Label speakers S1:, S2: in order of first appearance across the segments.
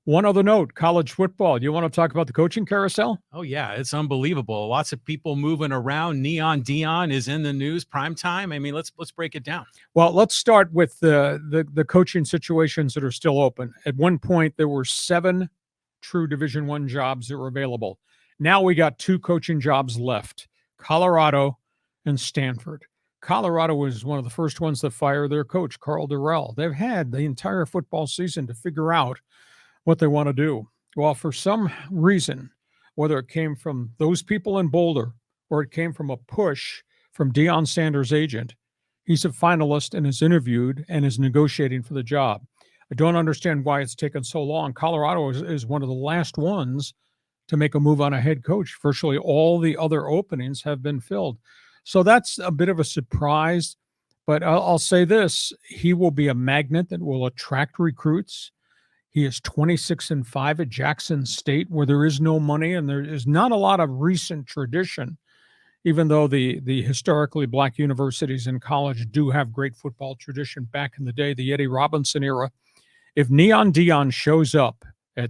S1: One other note, college football. You want to talk about the coaching carousel?
S2: Oh yeah, it's unbelievable. Lots of people moving around. Neon Dion is in the news prime time. I mean, let's break it down.
S1: Well, let's start with the coaching situations that are still open. At one point, there were 7 true Division I jobs that were available. Now we got 2 coaching jobs left, Colorado and Stanford. Colorado was one of the first ones to fire their coach, Carl Durrell. They've had the entire football season to figure out what they want to do. Well, for some reason, whether it came from those people in Boulder or it came from a push from Deion Sanders' agent, he's a finalist and is interviewed and is negotiating for the job. I don't understand why it's taken so long. Colorado is one of the last ones to make a move on a head coach. Virtually all the other openings have been filled. So that's a bit of a surprise. But I'll say this, he will be a magnet that will attract recruits. He is 26-5 at Jackson State, where there is no money and there is not a lot of recent tradition, even though the historically black universities in college do have great football tradition back in the day, the Eddie Robinson era. If Neon Dion shows up at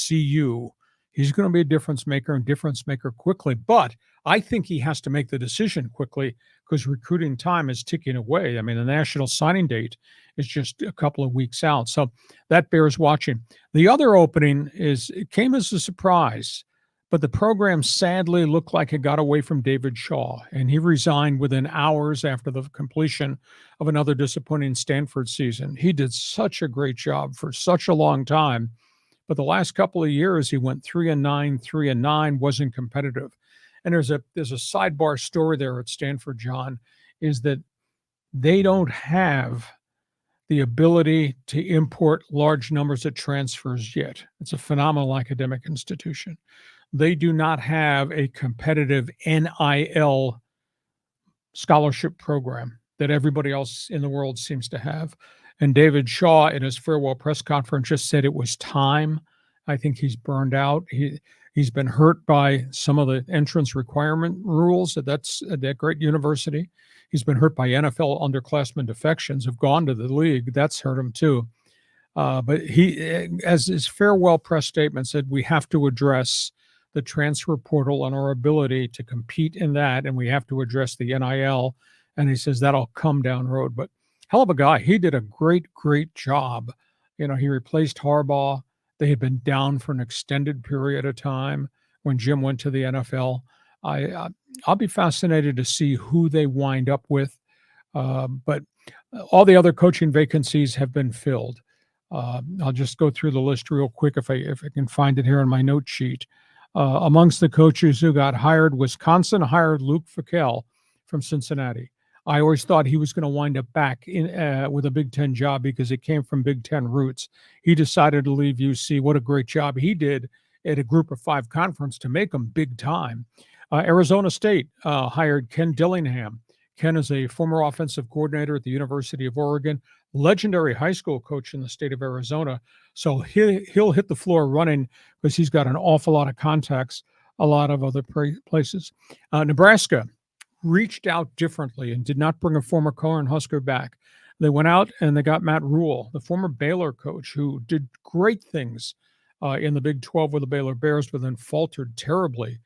S1: CU, he's going to be a difference maker and difference maker quickly. But I think he has to make the decision quickly because recruiting time is ticking away. I mean, the national signing date is just a couple of weeks out. So that bears watching. The other opening it came as a surprise, but the program sadly looked like it got away from David Shaw, and he resigned within hours after the completion of another disappointing Stanford season. He did such a great job for such a long time, but the last couple of years he went 3-9, 3-9, wasn't competitive. And there's a sidebar story there at Stanford, John, is that they don't have the ability to import large numbers of transfers yet. It's a phenomenal academic institution. They do not have a competitive NIL scholarship program that everybody else in the world seems to have. And David Shaw, in his farewell press conference, just said it was time. I think he's burned out. He's been hurt by some of the entrance requirement rules at that great university. He's been hurt by NFL underclassmen defections have gone to the league. That's hurt him too. But he, as his farewell press statement said, we have to address the transfer portal and our ability to compete in that, and we have to address the NIL. And he says that'll come down the road. But hell of a guy. He did a great job. You know, he replaced Harbaugh. They had been down for an extended period of time when Jim went to the NFL. I'll be fascinated to see who they wind up with. But all the other coaching vacancies have been filled. I'll just go through the list real quick if I can find it here on my note sheet. Amongst the coaches who got hired, Wisconsin hired Luke Fickell from Cincinnati. I always thought he was going to wind up back in with a Big Ten job because it came from Big Ten roots. He decided to leave UC. What a great job he did at a Group of 5 conference to make them big time. Arizona State hired Ken Dillingham. Ken is a former offensive coordinator at the University of Oregon, legendary high school coach in the state of Arizona. So he'll hit the floor running because he's got an awful lot of contacts, a lot of other places. Nebraska reached out differently and did not bring a former Cornhusker back. They went out and they got Matt Rule, the former Baylor coach, who did great things in the Big 12 with the Baylor Bears, but then faltered terribly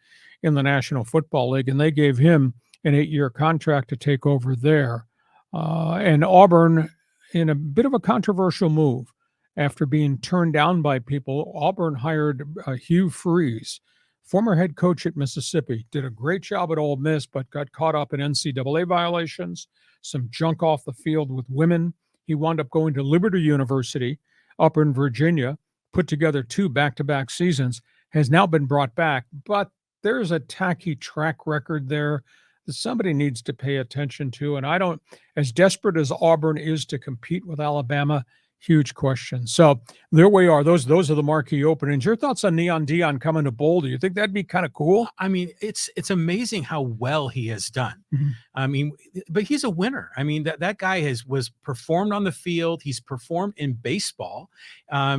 S1: in the National Football League. And they gave him an 8-year contract to take over there. And Auburn, in a bit of a controversial move, after being turned down by people, Auburn hired Hugh Freeze, former head coach at Mississippi, did a great job at Ole Miss, but got caught up in NCAA violations, some junk off the field with women. He wound up going to Liberty University up in Virginia, put together 2 back-to-back seasons, has now been brought back, but there's a tacky track record there that somebody needs to pay attention to. And as desperate as Auburn is to compete with Alabama, huge question. So there we are. Those are the marquee openings. Your thoughts on Neon Dion coming to Boulder? You think that'd be kind of cool?
S2: I mean, it's amazing how well he has done.
S1: Mm-hmm.
S2: I mean, but he's a winner. I mean, that guy was performed on the field. He's performed in baseball.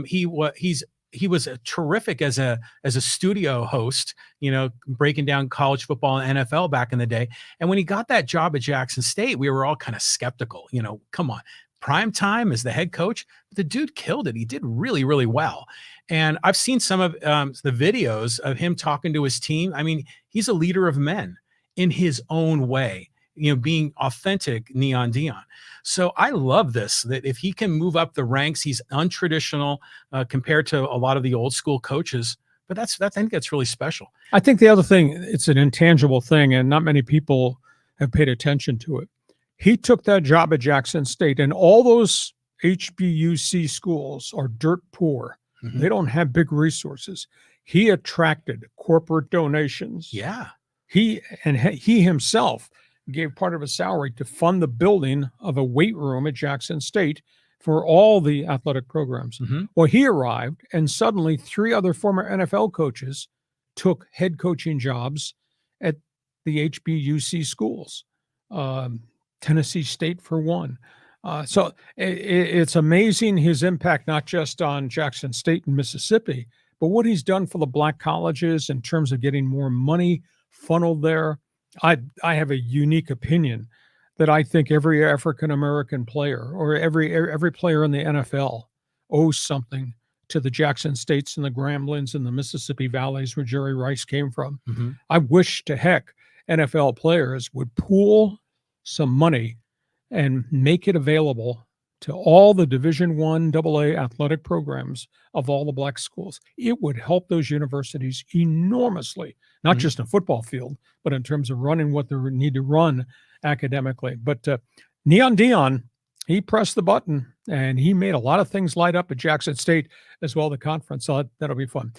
S2: He was terrific as a studio host, breaking down college football and NFL back in the day. And when he got that job at Jackson State, we were all kind of skeptical. Come on. prime time as the head coach. The dude killed it. He did really, really well. And I've seen some of the videos of him talking to his team. I mean, he's a leader of men in his own way, being authentic Neon Deion. So I love this, that if he can move up the ranks, he's untraditional compared to a lot of the old school coaches. But I think that's really special.
S1: I think the other thing, it's an intangible thing, and not many people have paid attention to it. He took that job at Jackson State, and all those HBUC schools are dirt poor.
S2: Mhm.
S1: They don't have big resources. He attracted corporate donations.
S2: Yeah.
S1: He himself gave part of his salary to fund the building of a weight room at Jackson State for all the athletic programs.
S2: Mhm.
S1: Well, he arrived, and suddenly 3 other former NFL coaches took head coaching jobs at the HBUC schools. Tennessee State for one. So it's amazing his impact, not just on Jackson State and Mississippi, but what he's done for the black colleges in terms of getting more money funneled there. I have a unique opinion that I think every African-American player or every player in the NFL owes something to the Jackson States and the Gramblings and the Mississippi Valleys where Jerry Rice came from.
S2: Mhm.
S1: I wish to heck NFL players would pool some money and make it available to all the Division I AA athletic programs of all the black schools. It would help those universities enormously, not
S2: Mhm.
S1: just in a football field, but in terms of running what they need to run academically. But Neon Deion, he pressed the button and he made a lot of things light up at Jackson State as well, the conference. So that'll be fun.